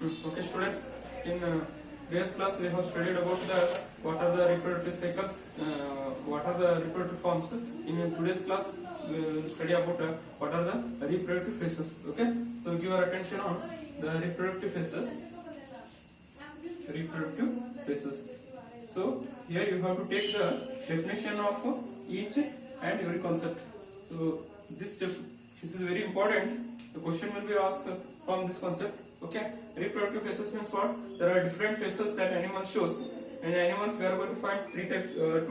Okay, students. In previous class, we have studied about what are the reproductive cycles, what are the reproductive forms. In today's class, we will study about what are the reproductive phases. Okay, so give your attention on the reproductive phases. Reproductive phases. So here you have to take the definition of each and every concept. So this is very important. The question will be asked from this concept. Okay, reproductive phases means what? There are different phases that animal shows. In animals, we are going to find two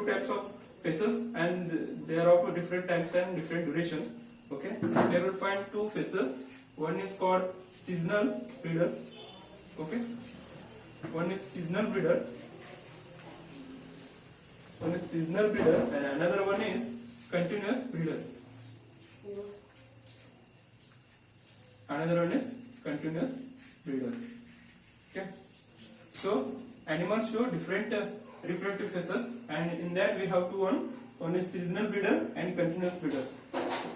types of phases, and they are of different types and different durations. Okay, we will find two phases. One is called seasonal breeders. Okay, one is seasonal breeder. One is seasonal breeder, and another one is continuous breeder. Another one is continuous breeder. Okay. So animals show different reproductive phases, and in that we have two one is seasonal breeder and continuous breeders.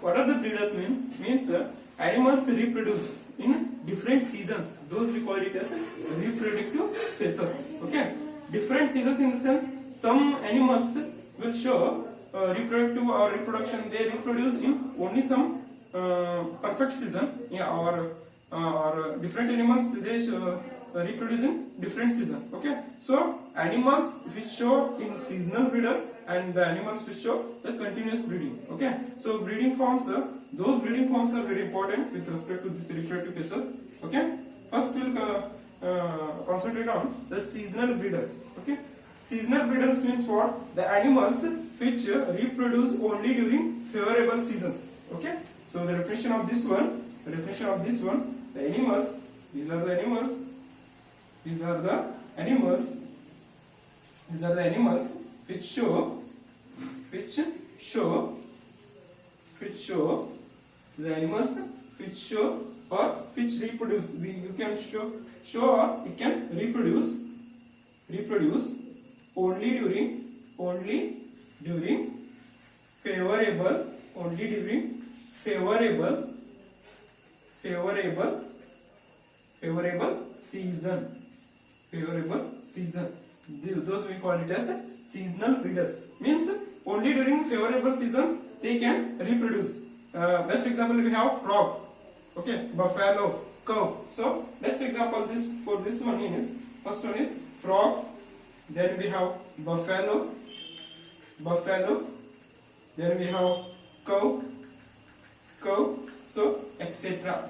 What are the breeders means? Animals reproduce in different seasons. Those we call it as reproductive phases. Okay. Different seasons in the sense some animals will show reproductive or reproduction. They reproduce in only some perfect season, or different animals they reproduce in different season. Okay, so animals which show in seasonal breeders and the animals which show the continuous breeding. Okay, so breeding forms, those breeding forms are very important with respect to this reproductive phases. Okay, first we will concentrate on the seasonal breeder. Okay, seasonal breeders means what? The animals which reproduce only during favorable seasons. Okay, so the definition of this one, the animals, these are the animals which show the animals which show or which reproduce. You can show or it can reproduce only during favorable season. Those we call it as seasonal breeders. Means only during favorable seasons they can reproduce. Best example we have frog. Okay, buffalo, cow. So best example for this one is, first one is frog. Then we have buffalo. Then we have cow. So etc.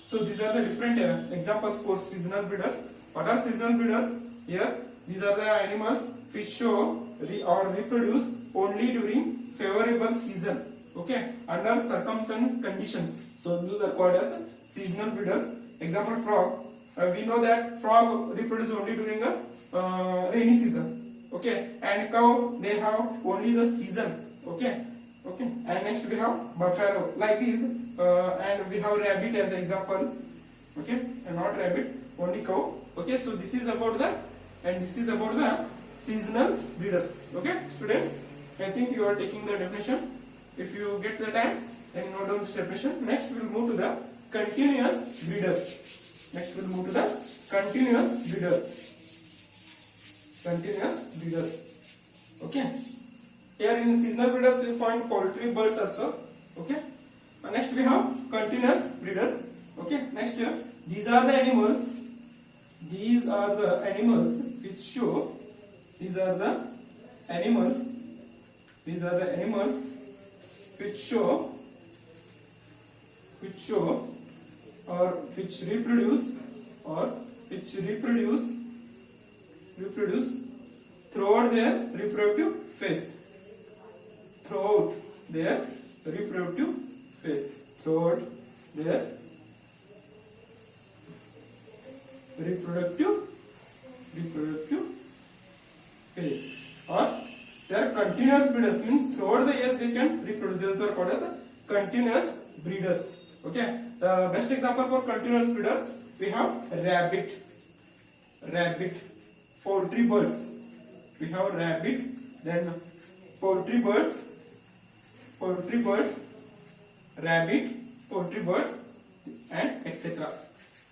So these are the different examples for seasonal breeders. What are seasonal breeders? Here, these are the animals which show or reproduce only during favorable season. Okay, under circumstantial conditions. So those are called as seasonal breeders. Example, frog. We know that frog reproduce only during a rainy season. Okay, and cow, they have only the season. Okay. And next we have buffalo, like this, and we have rabbit as an example. Okay, and not rabbit, only cow. Okay, so this is about the seasonal breeders. Okay, students, I think you are taking the definition. If you get the time, then note down this definition. Next we will move to the continuous breeders. Continuous breeders. Okay. Here in seasonal breeders we find poultry, birds also. Okay. Next we have continuous breeders. Okay. Next here, these are the animals which show. These are the animals which show or which reproduce throughout their reproductive phase. Throughout their reproductive phase, or they are continuous breeders, means throughout the year they can reproduce. Those are called as continuous breeders. Okay, the best example for continuous breeders we have rabbit, poultry, birds. We have rabbit, then poultry, birds, rabbit, poultry, birds, and etc.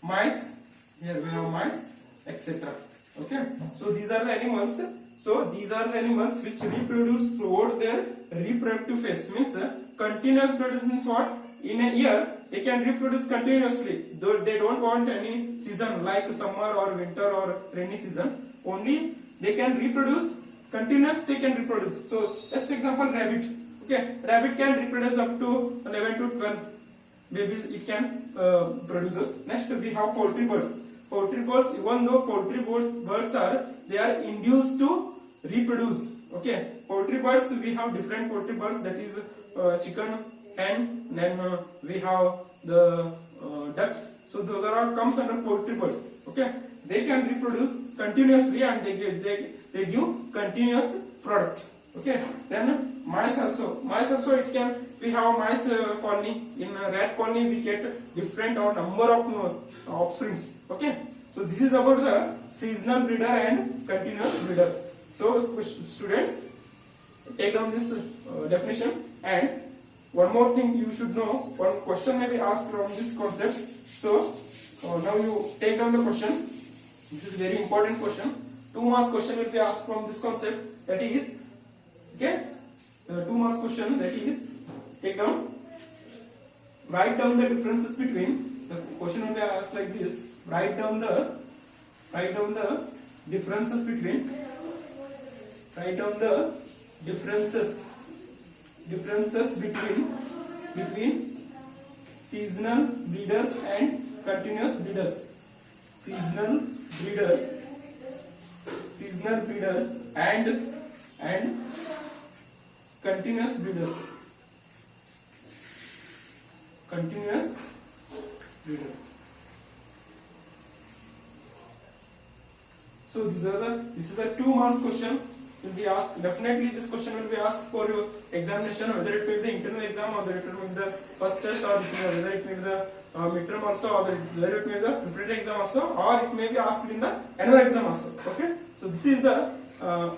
Mice, Here we have mice, etc. Okay. So these are the animals. So these are the animals which reproduce throughout their reproductive phase. Means continuous reproduction means what? In a year they can reproduce continuously. Though they don't want any season like summer or winter or rainy season. Only they can reproduce continuous. They can reproduce. So just example rabbit. Okay, rabbit can reproduce up to 11 to 12 babies. It can produces. Next we have poultry birds. Poultry birds, even though poultry birds are, they are induced to reproduce. Okay, poultry birds, we have different poultry birds, that is chicken, hen, then we have the ducks. So those are all comes under poultry birds. Okay, they can reproduce continuously and they give continuous product. Okay, then mice also it can, we have mice colony. In a rat colony we get different or number of offsprings. Okay, so this is about the seasonal breeder and continuous breeder. So students, take down this definition. And one more thing you should know, one question may be asked from this concept. So now you take down the question. This is very important question. 2 marks question will be asked from this concept, that is, okay, 2 marks question, that is, take down, write down the differences between, the question will be asked like this, write down the differences between, between seasonal breeders and continuous breeders. Seasonal breeders and continuous breeders. So this is a 2 marks question will be asked. Definitely this question will be asked for your examination, whether it may be the internal exam or whether it may be the first test, or whether it may be the midterm also, or whether it may be the preparatory exam also, or it may be asked in the annual exam also. Okay, so this is the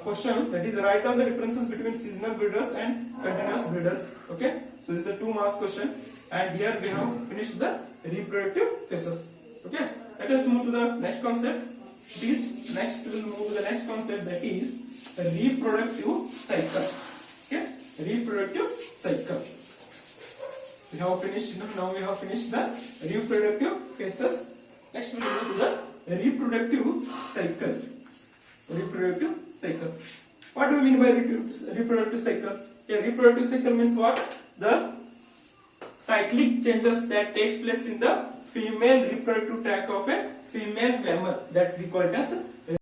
question, that is, write down the differences between seasonal breeders and continuous breeders. Okay, so this is a 2 marks question, and here we have finished the reproductive phases. Okay, let us move to the next concept. Next we will move to the next concept, that is the reproductive cycle. Okay, reproductive cycle. We have finished. Now we have finished the reproductive phases. Next we will go to the reproductive cycle. Reproductive cycle. What do we mean by reproductive cycle? A reproductive cycle means what? The cyclic changes that takes place in the female reproductive tract of a female mammal, that we call it as